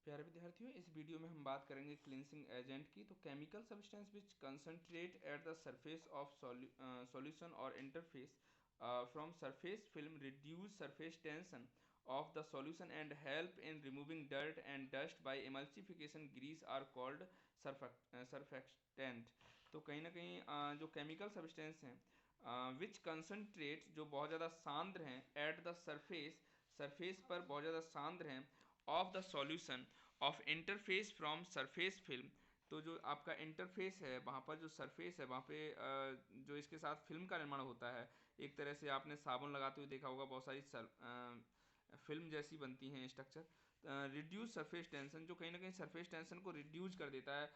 प्यारे विद्यार्थियों, इस वीडियो में हम बात करेंगे क्लींसिंग एजेंट की। तो chemical substance which concentrate at the surface of solution और interface from surface film reduce surface tension of the solution and help in removing dirt and dust by emulsification grease are called surfactant। तो कहीं ना कहीं जो chemical substance हैं विच concentrate, जो बहुत ज़्यादा सांद्र हैं, एट द सरफेस, सरफेस पर बहुत ज़्यादा सांद्र हैं, of the solution of interface from surface film. तो जो आपका इंटरफेस है, वहाँ पर जो सरफेस है, वहाँ पे जो इसके साथ फिल्म का निर्माण होता है, एक तरह से आपने साबुन लगाते हुए देखा होगा, बहुत सारी फिल्म जैसी बनती हैं स्ट्रक्चर। रिड्यूस सरफेस टेंशन, जो कहीं ना कहीं सरफेस टेंशन को रिड्यूस कर देता है,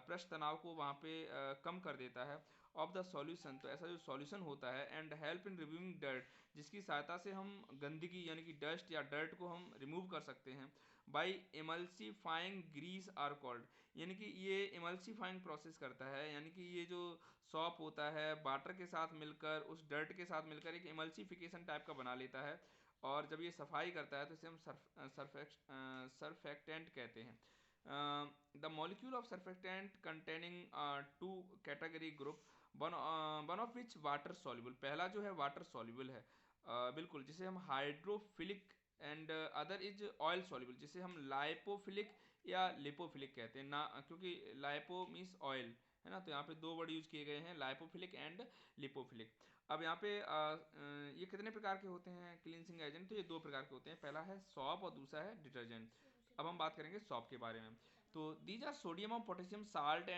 पृष्ठ तनाव को वहाँ पे कम कर देता है, ऑफ द सॉल्यूशन। तो ऐसा जो सॉल्यूशन होता है, and help in removing dirt, जिसकी सहायता से हम गंदगी यानी कि डस्ट या डर्ट को हम रिमूव कर सकते हैं, बाई एमल्सीफाइंग ग्रीस आर कॉल्ड। यानी कि ये एमल्सीफाइंग प्रोसेस करता है, यानी कि ये जो सॉप होता है वाटर के साथ मिलकर, उस डर्ट के साथ मिलकर एक एमल्सीफिकेशन टाइप का बना लेता है, और जब ये सफाई करता है तो इसे हम सरफेक्टेंट कहते हैं। The molecule of surfactant containing two category group, one of which water soluble. पहला जो है वाटर सॉल्युबल है, बिल्कुल, जिसे हम hydrophilic, and other is oil soluble, जिसे हम लाइपोफिलिक या लिपोफिलिक कहते हैं ना, क्योंकि लाइपो मीन्स ऑयल है ना, तो यहाँ पे दो वर्ड यूज किए गए हैं, लाइपोफिलिक एंड लिपोफिलिक। अब यहाँ पे ये कितने प्रकार के होते हैं क्लींसिंग एजेंट? तो ये दो प्रकार के होते हैं, पहला है सॉप और दूसरा है डिटर्जेंट। अब हम बात करेंगे सॉप के बारे में। तो दीज आर सोडियम और potassium salt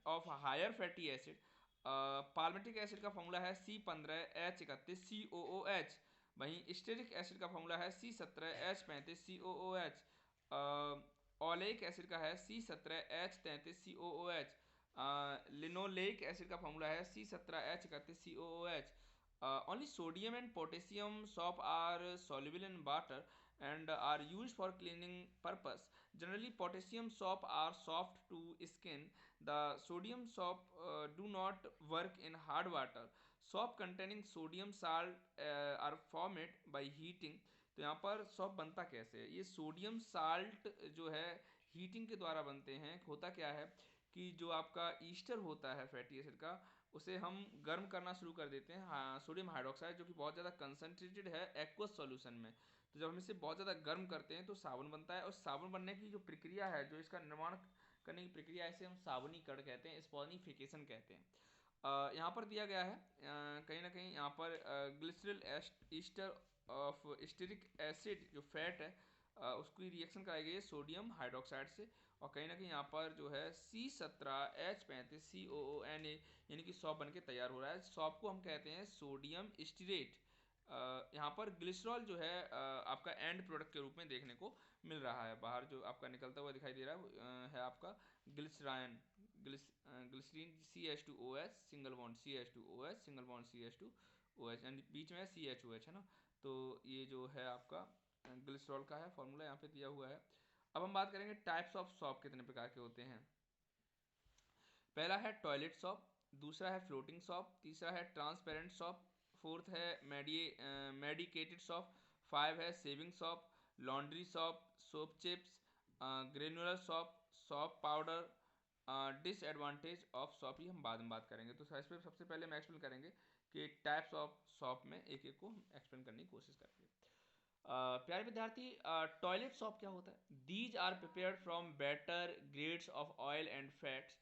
of higher fatty acid. Palmitic acid का फॉर्मूला है C15H31COOH। वहीं स्टेरिक एसिड का फॉर्मूला है C17H35COOH। ओलेइक एसिड का है C17H33COOH। लिनोलेइक एसिड का फॉर्मूला है C17H31COOH। Only sodium and potassium soap are soluble in water and are used for cleaning purpose. Generally, potassium soap are soft to skin. The sodium soap do not work in hard water. Soap containing sodium salt are formed by heating. तो यहाँ पर shop बनता कैसे है? ये sodium salt जो है heating के द्वारा बनते हैं। होता क्या है कि जो आपका ईस्टर होता है फैटी एसिड का, उसे हम गर्म करना शुरू कर देते हैं, हाँ, सोडियम हाइड्रोक्साइड, जो कि बहुत ज़्यादा कंसनट्रेटेड है एक्वस सॉल्यूशन में। तो जब हम इसे बहुत ज़्यादा गर्म करते हैं तो साबुन बनता है, और साबुन बनने की जो प्रक्रिया है, जो इसका निर्माण करने की प्रक्रिया, इसे हम साबुनीकरण कहते हैं, स्पॉनिफिकेशन कहते हैं। यहाँ पर दिया गया है कहीं ना कहीं यहाँ पर glycerol ester of stearic acid, जो फैट है, उसकी रिएक्शन कराई गई है सोडियम हाइड्रोक्साइड से, और कहीं ना कहीं यहाँ पर जो है C17H35COONA, यानी कि सॉप बन के तैयार हो रहा है। सॉप को हम कहते हैं सोडियम स्टीरेट। यहाँ पर ग्लिसरॉल जो है आपका एंड प्रोडक्ट के रूप में देखने को मिल रहा है, बाहर जो आपका निकलता हुआ दिखाई दे रहा है आपका glycerine, glycerine, CH2OH single bond, CH2OH single bond, CH2OH, and बीच में CHOH है ना। तो ये जो है आपका ग्लिसरॉल का है, फॉर्मूला यहाँ पे दिया हुआ है। अब हम बात करेंगे टाइप्स ऑफ सॉप कितने प्रकार के होते हैं। पहला है टॉयलेट सॉप, दूसरा है फ्लोटिंग सॉप, तीसरा है ट्रांसपेरेंट सॉप, फोर्थ है मेडिकेटेड सॉप, फाइव है shaving soap, laundry soap, soap chips, granular soap, soap powder. Disadvantage of soap ही हम बाद में बात करेंगे। तो सबसे पहले हम एक्सप्लेन करेंगे कि टाइप्स ऑफ सॉप में एक एक को हम एक्सप्लेन करने की कोशिश करेंगे। प्यारे विद्यार्थी, टॉयलेट सॉप क्या होता है? These are prepared from better grades of oil and fats.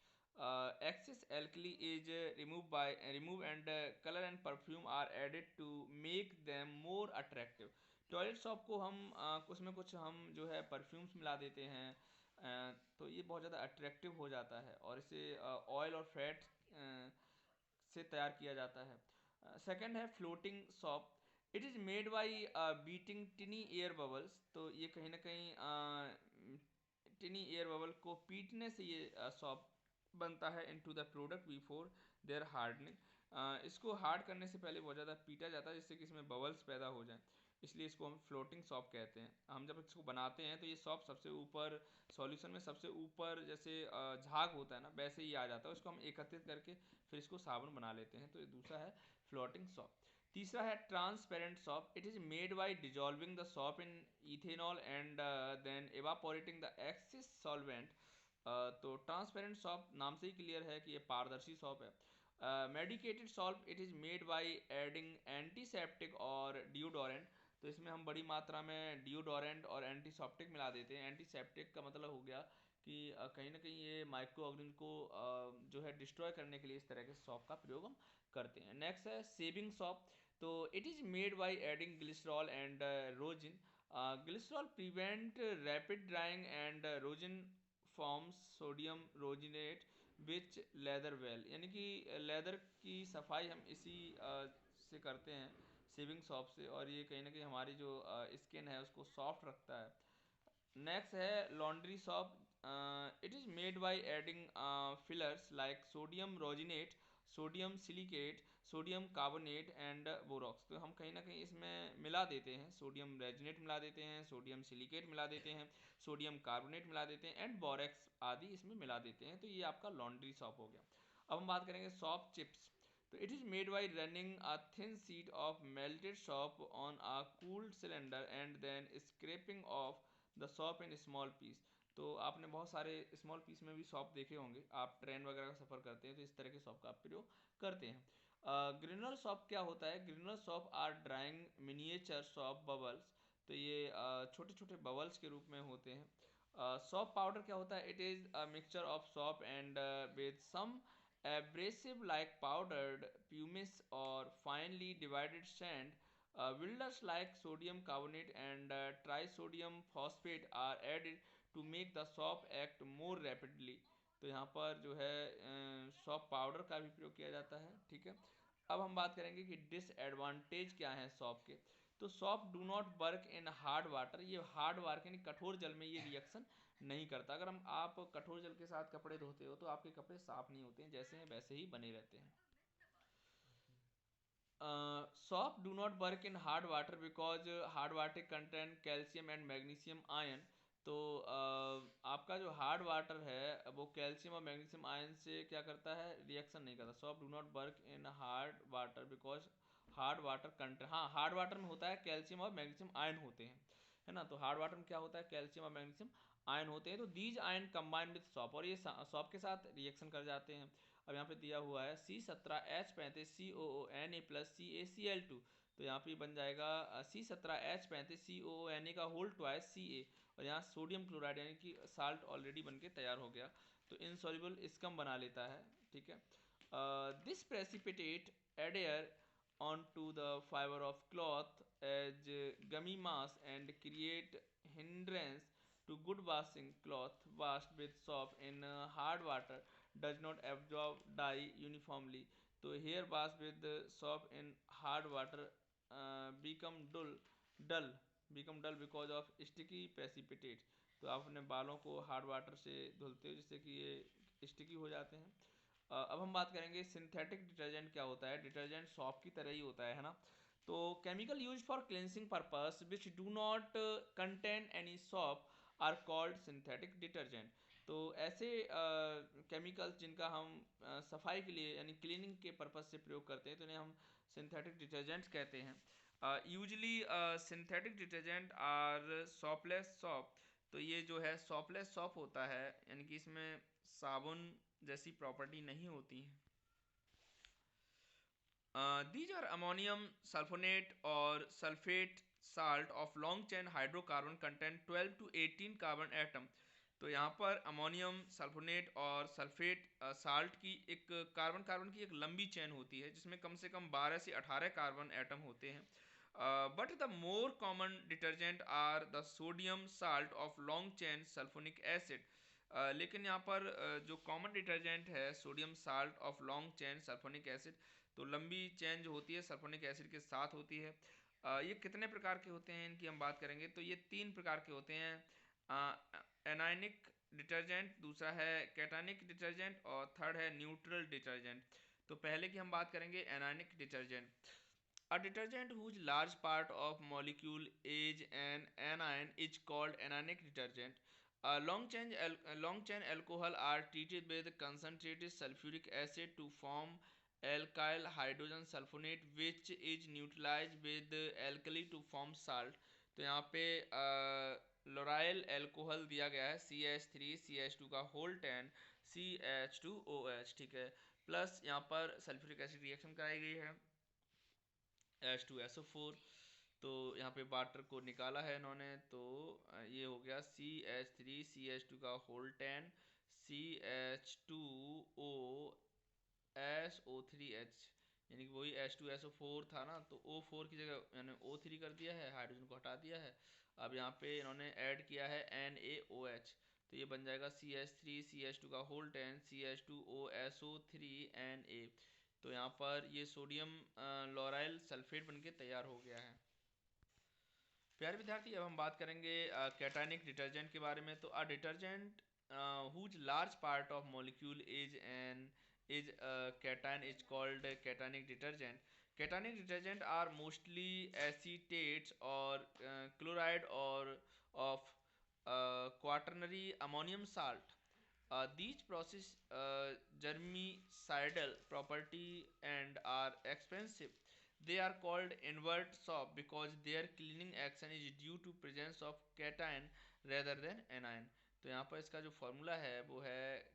Excess alkali is remove and color and perfume are added to make them more attractive. Toilet shop को हम कुछ में कुछ हम जो है परफ्यूम्स मिला देते हैं, तो ये बहुत ज़्यादा अट्रैक्टिव हो जाता है, और इसे ऑयल और फैट से तैयार किया जाता है। सेकंड है floating shop. It is made by beating टिनी air bubbles. तो ये कहीं ना कहीं टिनी एयर बबल को पीटने से ये सॉप बनता है into the product before their hardening. इसको हार्ड करने से पहले बहुत ज़्यादा पीटा जाता है, जिससे कि इसमें बबल्स पैदा हो जाएं, इसलिए इसको हम फ्लोटिंग सॉप कहते हैं। हम जब इसको बनाते हैं तो ये सॉप सबसे ऊपर सॉल्यूशन में, सबसे ऊपर जैसे झाग होता है ना, वैसे ही आ जाता है, उसको हम एकत्रित करके फिर इसको साबुन बना लेते हैं। तो ये दूसरा है फ्लोटिंग सॉप। तीसरा है transparent soap, it is made by dissolving the soap in ethanol and then evaporating the excess solvent. तो ट्रांसपेरेंट सॉप नाम से ही क्लियर है कि ये पारदर्शी सॉप है। Medicated solve, it is made by adding antiseptic और डिओडोरेंट। तो इसमें हम बड़ी मात्रा में डिओडोरेंट और एंटीसेप्टिक मिला देते हैं। एंटीसेप्टिक का मतलब हो गया कि कहीं ना कहीं ये माइक्रो ऑर्गेनिज्म को जो है डिस्ट्रॉय करने के लिए इस तरह के सॉप का प्रयोग हम करते हैं। नेक्स्ट है सेविंग सॉप, तो it is made by adding glycerol and rosin. Glycerol prevent rapid drying and rosin forms sodium rosinate which lather well, यानी कि लेदर की सफाई हम इसी से करते हैं, सेविंग सॉप से, और ये कहीं ना कहीं हमारी जो स्किन है उसको सॉफ्ट रखता है। नेक्स्ट है laundry soap, it is made by adding fillers like sodium rosinate, sodium silicate, sodium carbonate and borax. तो हम कहीं ना कहीं इसमें मिला देते हैं, सोडियम रेजिनेट मिला देते हैं, सोडियम सिलिकेट मिला देते हैं, सोडियम कार्बोनेट मिला देते हैं एंड बोरेक्स आदि इसमें मिला देते हैं। तो ये आपका लॉन्ड्री सॉप हो गया। अब हम बात करेंगे सॉप चिप्स, तो it is made by running a thin sheet of melted soap on a cooled cylinder and then scraping off the soap in small piece. तो आपने बहुत सारे स्मॉल पीस में भी सॉप देखे होंगे, आप ट्रेन वगैरह का सफ़र करते हैं तो इस तरह के सॉप का आप प्रयोग करते हैं। ग्रेनुलर सॉप क्या होता है? Granular soap are drying miniature soap bubbles. तो ये छोटे छोटे बबल्स के रूप में होते हैं। सॉप पाउडर क्या होता है? It is a mixture of soap and with some abrasive like powdered pumice or finely divided sand. Builders like sodium carbonate and trisodium phosphate are added to make the soap act more rapidly. तो यहाँ पर जो है shop powder का भी प्रयोग किया जाता है, ठीक है। अब हम बात करेंगे कि डिसएडवांटेज क्या है सॉप के। तो shop do not work in hard water, ये हार्ड वाटर यानी कठोर जल में ये रिएक्शन नहीं करता। अगर हम आप कठोर जल के साथ कपड़े धोते हो तो आपके कपड़े साफ नहीं होते हैं, जैसे हैं वैसे ही बने रहते हैं। Shop do not work in hard water because hard water contain calcium and magnesium ion. तो आपका जो हार्ड वाटर है वो कैल्शियम और मैग्नीशियम आयन से क्या करता है? रिएक्शन नहीं करता। Shop do not work in hard water because hard water contain, हाँ हार्ड वाटर में होता है कैल्शियम और मैग्नीशियम आयन होते हैं, है ना। तो हार्ड वाटर में क्या होता है? कैल्शियम और मैग्नीशियम आयन होते हैं। तो these ion combine with shop, और ये सॉप के साथ रिएक्शन कर जाते हैं। अब यहाँ पे दिया हुआ है C17H35 COONA प्लस CaCl2। तो यहाँ पे बन जाएगा C17H35 COONA का होल ट्वाइस Ca, और यहाँ सोडियम क्लोराइड यानी कि साल्ट ऑलरेडी बन के तैयार हो गया, तो इनसॉल्युबल स्कम बना लेता है, ठीक है। This precipitate adhere onto the fiber of cloth as gummy mass and create hindrance to good washing. Cloth washed with soap in hard water does not absorb dye uniformly. तो hair washed with soap in hard water become dull become dull because of sticky precipitate। तो आप अपने बालों को hard water से धुलते हो जिससे कि ये स्टिकी हो जाते हैं। अब हम बात करेंगे सिंथेटिक डिटर्जेंट क्या होता है। डिटर्जेंट सॉप की तरह ही होता है ना। तो chemical use for cleansing purpose which do not contain any soap are called synthetic detergent. तो ऐसे केमिकल्स जिनका हम सफाई के लिए यानी क्लीनिंग के पर्पज से प्रयोग करते हैं तो इन्हें हम सिंथेटिक डिटर्जेंट्स कहते हैं। Usually synthetic detergent are soapless soap. तो ये जो है सॉपलेस सॉप होता है, यानी कि इसमें साबुन जैसी प्रॉपर्टी नहीं होती है। These are ammonium sulfonate or sulfate salt of long chain hydrocarbon contain 12 to 18 carbon atom. तो यहाँ पर अमोनियम सल्फोनेट और सल्फेट साल्ट की एक कार्बन कार्बन की एक लंबी चेन होती है जिसमें कम से कम 12 से 18 कार्बन एटम होते हैं। But the more common detergent are the sodium salt of long chain sulphonic acid. लेकिन यहाँ पर जो कॉमन डिटर्जेंट है sodium salt of long chain sulphonic acid, तो लंबी चेन जो होती है सल्फोनिक एसिड के साथ होती है। ये कितने प्रकार के होते हैं इनकी हम बात करेंगे तो ये 3 प्रकार के होते हैं। एनायनिक डिटर्जेंट, दूसरा है कैटानिक डिटर्जेंट और थर्ड है न्यूट्रल डिटर्जेंट। तो पहले की हम बात करेंगे anionic detergent. A detergent whose large part of molecule is an anion is called anionic detergent. Long chain alcohol are treated with concentrated sulfuric acid to form alkyl hydrogen sulfonate which is neutralized with alkali to form salt। तो यहाँ पे लोराइल alcohol दिया गया है CH3CH2 का whole 10 CH2OH, ठीक है, plus यहाँ पर सल्फ्यूरिक एसिड रिएक्शन कराई गई है H2SO4। तो यहाँ पे वाटर को निकाला है इन्होंने, तो ये हो गया CH3CH2 का होल 10 CH2O SO3H, यानी कि वही H2SO4 था ना, तो O4 की जगह यानी O3 कर दिया है, हाइड्रोजन को हटा दिया है। अब यहाँ पे इन्होंने ऐड किया है NaOH, तो ये बन जाएगा CH3CH2 का होल 10 CH2OSO3Na। तो यहाँ पर ये सोडियम लोराइल सल्फेट बनके तैयार हो गया है। प्यारे विद्यार्थी, अब हम बात करेंगे कैटायनिक डिटर्जेंट के बारे में। तो अ detergent whose large part of molecule is cation is called cationic detergent। Cationic detergent are mostly acetates or chloride or of quaternary ammonium salt। These process germicidal property and are expensive। They are called invert soap because their cleaning action is due to presence of cation rather than anion। तो यहाँ पर इसका जो formula है वो है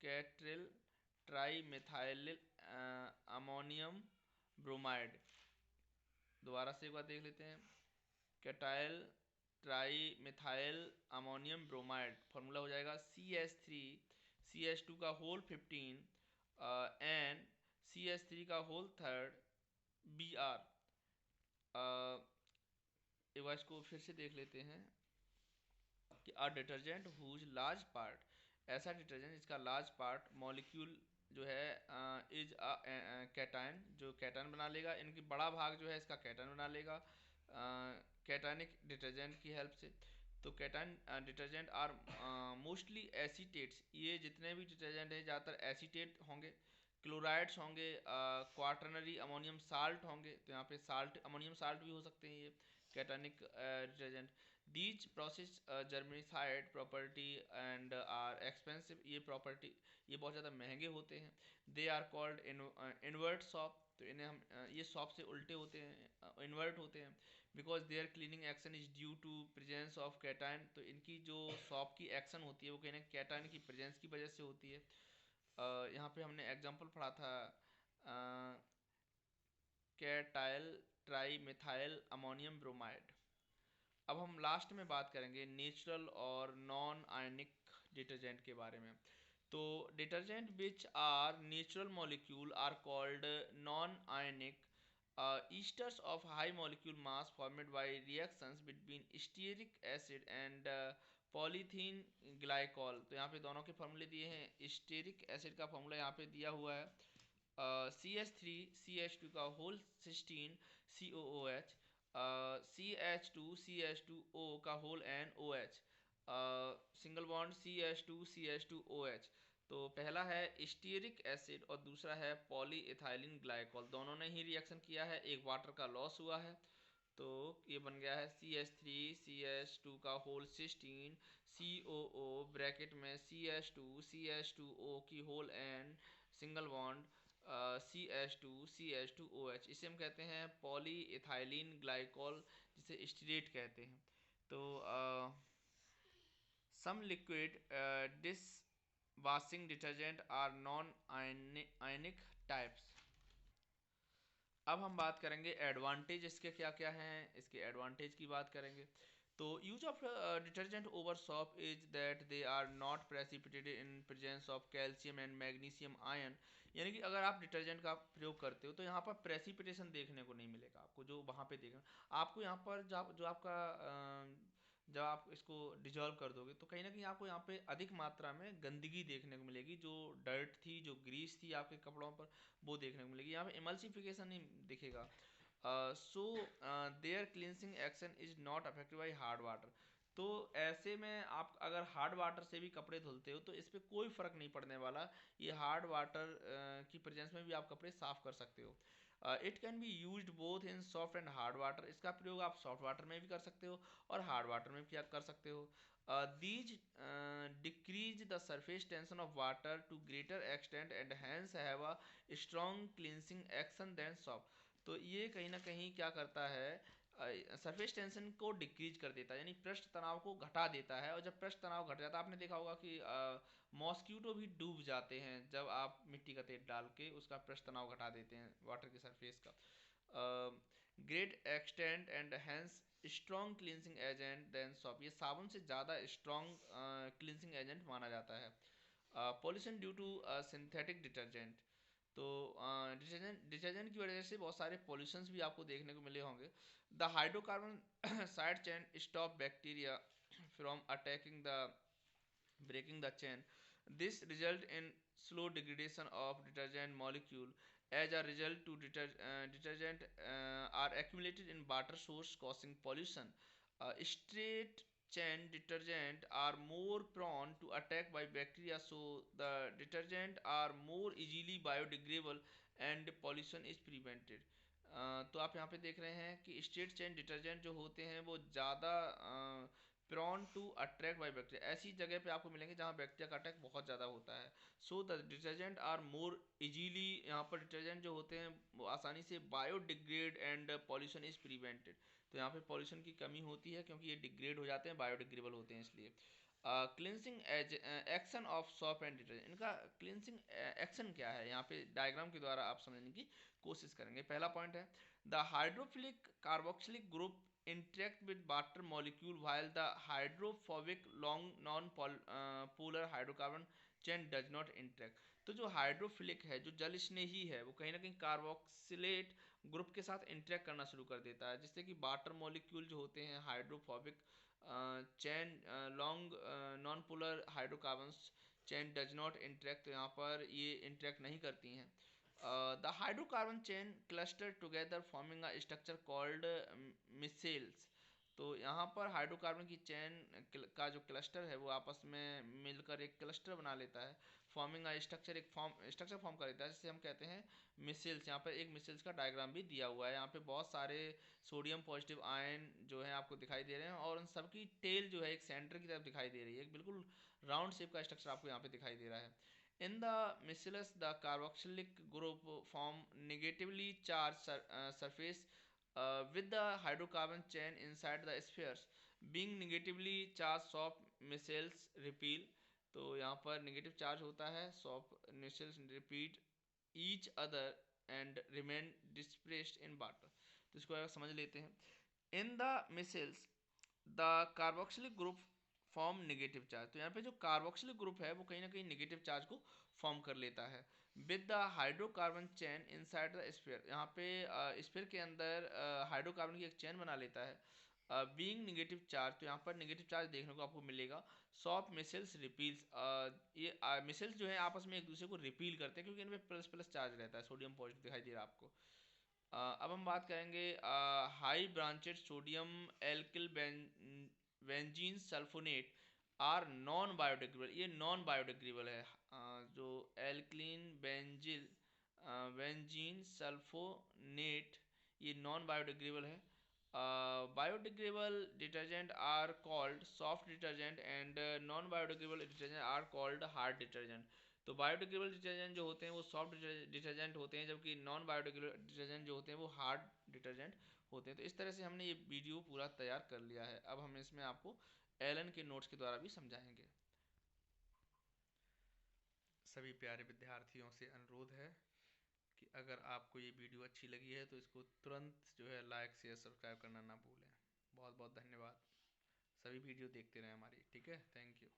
cetyl trimethyl ammonium bromide. दोबारा से एक बार देख लेते हैं, cetyl trimethyl ammonium bromide, formula हो जाएगा CH3CH2 का होल 15 एंड CH3 का होल 3 Br। एक बार इसको फिर से देख लेते हैं कि अ डिटर्जेंट हुज लार्ज पार्ट, ऐसा डिटर्जेंट जिसका लार्ज पार्ट मॉलिक्यूल जो है इज अ कैटायन, जो कैटायन बना लेगा, इनकी बड़ा भाग जो है इसका कैटायन बना लेगा कैटायनिक डिटर्जेंट की हेल्प से। तो कैटायन डिटर्जेंट आर मोस्टली एसीटेट्स, ये जितने भी डिटर्जेंट हैं ज़्यादातर एसीटेट होंगे, क्लोराइड्स होंगे, क्वाटरनरी अमोनियम साल्ट होंगे, तो यहाँ पे साल्ट अमोनियम साल्ट भी हो सकते हैं ये cationic detergent. These process germicide property and are expensive, ये प्रॉपर्टी ये बहुत ज़्यादा महंगे होते हैं। They are called invert soap, तो इन्हें हम ये सॉप से उल्टे होते हैं, इन्वर्ट होते हैं, because their cleaning action is due to presence of cation. तो इनकी जो सॉप की एक्शन होती है वो कहीं ना कैटायन की प्रेजेंस की वजह से होती है। यहाँ पे हमने एग्जांपल पढ़ा था कैटाइल ट्राई मिथाइल अमोनियम ब्रोमाइड। अब हम लास्ट में बात करेंगे नेचुरल और नॉन आयनिक डिटर्जेंट के बारे में। तो detergent which are natural molecule are called non ionic esters of high molecule mass formed by reactions between stearic acid and polythene glycol. तो यहाँ पे दोनों के फॉर्मूले दिए हैं, स्टीयरिक एसिड का फॉर्मूला यहाँ पे दिया हुआ है CH3CH2 का होल 16 COOH, CH2CH2O का whole NOH, single bond CH2CH2OH। तो पहला है स्टीयरिक एसिड और दूसरा है पॉली इथाइलिन ग्लाइकॉल, दोनों ने ही रिएक्शन किया है, एक वाटर का लॉस हुआ है, तो ये बन गया है CH3CH2 का होल 16 COO ब्रैकेट में CH2CH2O की whole N single bond CH2CH2OH। इसे हम कहते हैं पॉली इथाइलिन ग्लाइकॉल, जिसे स्टीरेट कहते हैं। तो some liquid dishwashing detergent are non ionic types. अब हम बात करेंगे एडवांटेज इसके क्या क्या हैं, इसके एडवांटेज की बात करेंगे। तो use of detergent over soap is that they are not precipitated in presence of calcium and magnesium ion. यानी कि अगर आप डिटर्जेंट का प्रयोग करते हो तो यहाँ पर प्रेसिपिटेशन देखने को नहीं मिलेगा आपको, जो वहाँ पे देखना आपको यहाँ पर जो आपका जब आप इसको डिजॉल्व कर दोगे तो कहीं ना कहीं आपको यहाँ पे अधिक मात्रा में गंदगी देखने को मिलेगी, जो डर्ट थी, जो ग्रीस थी आपके कपड़ों पर, वो देखने को मिलेगी। यहाँ पे इमल्सिफिकेशन नहीं दिखेगा। So their cleansing action is not affected by hard water. तो ऐसे में आप अगर हार्ड वाटर से भी कपड़े धुलते हो तो इस पर कोई फ़र्क नहीं पड़ने वाला, ये हार्ड वाटर की प्रेजेंस में भी आप कपड़े साफ़ कर सकते हो। It can be used both in soft and hard water, इसका प्रयोग आप सॉफ्ट वाटर में भी कर सकते हो और हार्ड वाटर में भी क्या कर सकते हो. These decrease the surface tension of water to greater extent and hence have a strong cleansing action than soap. तो ये कहीं ना कहीं क्या करता है, सरफेस टेंशन को डिक्रीज कर देता है, यानी पृष्ठ तनाव को घटा देता है. और जब पृष्ठ तनाव घट जाता है, आपने देखा होगा कि मॉस्क्यूटो भी डूब जाते हैं जब आप मिट्टी का तेल डाल के उसका पृष्ठ तनाव घटा देते हैं वाटर की सरफेस का. Great extent and hence strong cleansing agent than soap, ये साबुन से ज़्यादा स्ट्रॉन्ग क्लींसिंग एजेंट माना जाता है. Pollution due to synthetic detergent, तो डिटर्जेंट डिटर्जेंट की वजह से बहुत सारे पॉल्यूशंस भी आपको देखने को मिले होंगे. The hydrocarbon side chain stop bacteria from attacking the breaking the chain. This result in slow degradation of detergent molecule. As a result, detergent are accumulated in water source causing pollution. Straight chain detergent are more prone to attack by bacteria, so the detergent are more easily biodegradable and pollution is prevented. तो आप यहाँ पे देख रहे हैं कि straight chain detergent जो होते हैं वो ज़्यादा prone to attract by bacteria, ऐसी जगह पे आपको मिलेंगे जहाँ बैक्टीरिया का अटैक बहुत ज़्यादा होता है. So the detergent are more easily, यहाँ पर डिटर्जेंट जो होते हैं वो आसानी से biodegrade and pollution is prevented. तो यहाँ पे पॉल्यूशन की कमी होती है क्योंकि ये डिग्रेड हो जाते हैं, बायोडिग्रेबल होते हैं इसलिए. Cleansing action of soap and detergent, इनका क्लिनसिंग एक्शन क्या है, यहाँ पे डायग्राम के द्वारा आप समझने की कोशिश करेंगे. पहला पॉइंट है the hydrophilic carboxylic group interact with water molecule while the hydrophobic long non polar hydrocarbon chain does not interact. तो जो हाइड्रोफिलिक है, जो जल स्नेही है, वो कहीं ना कहीं कार्बोक्सिलेट ग्रुप के साथ इंटरेक्ट करना शुरू कर देता है, जिससे कि वाटर मॉलिक्यूल जो होते हैं hydrophobic chain long non polar hydrocarbon chain does not interact, तो यहाँ पर ये इंटरेक्ट नहीं करती हैं. The hydrocarbon chain cluster together forming a structure called micelles. तो यहाँ पर हाइड्रोकार्बन की चेन का जो क्लस्टर है वो आपस में मिलकर एक क्लस्टर बना लेता है, फॉर्मिंग अ स्ट्रक्चर, एक स्ट्रक्चर फॉर्म कर लेता है जिसे हम कहते हैं मिसेल्स. यहाँ पर एक मिसेल्स का डायग्राम भी दिया हुआ है. यहाँ पे बहुत सारे सोडियम पॉजिटिव आयन जो है आपको दिखाई दे रहे हैं और उन सबकी टेल जो है एक सेंटर की तरफ दिखाई दे रही है, बिल्कुल राउंड शेप का स्ट्रक्चर आपको यहाँ पे दिखाई दे रहा है. In the micelles, the carboxylic group form negatively charged surface with the hydrocarbon chain inside the spheres. Being negatively charged, soft micelles repel. तो यहाँ पर नेगेटिव चार्ज होता है, soft micelles repeat each other and remain displaced in water. तो इसको अगर समझ लेते हैं, in the micelles the carboxylic group form negative charge, तो यहाँ पे जो कार्बोक्सिलिक ग्रुप है वो कहीं ना कहीं नेगेटिव चार्ज को फॉर्म कर लेता है. With the hydrocarbon chain inside the sphere, यहाँ पे स्फीयर के अंदर हाइड्रोकार्बन की एक चेन बना लेता है. बीइंग नेगेटिव चार्ज, तो यहाँ पर नेगेटिव चार्ज देखने को आपको मिलेगा. सॉफ्ट मिसेल्स रिपील्स, ये मिसेल्स जो है आपस में एक दूसरे को रिपील करते हैं क्योंकि इनमें प्लस प्लस चार्ज रहता है, सोडियम पॉजिटिव दिखाई दे रहा है आपको. अब हम बात करेंगे high branched sodium alkyl benzene sulphonate are non biodegradable, ये नॉन बायोडिग्रेडेबल है. जो एल्किलीन बेंजिल बेंजीन सल्फोनेट ये नॉन बायोडिग्रेडेबल है. Biodegradable detergent are called soft detergent and non biodegradable detergent are called hard detergent. तो biodegradable detergent जो होते हैं वो सॉफ्ट डिटर्जेंट होते हैं, जबकि नॉन बायोडिग्रेडेबल डिटर्जेंट जो होते हैं वो हार्ड डिटर्जेंट होते हैं. तो इस तरह से हमने ये वीडियो पूरा तैयार कर लिया है. अब हम इसमें आपको एलन के नोट्स के द्वारा भी समझाएंगे. सभी प्यारे विद्यार्थियों से अनुरोध है कि अगर आपको ये वीडियो अच्छी लगी है तो इसको तुरंत जो है लाइक शेयर सब्सक्राइब करना ना भूलें. बहुत बहुत धन्यवाद. सभी वीडियो देखते रहें हमारी. ठीक है, थैंक यू.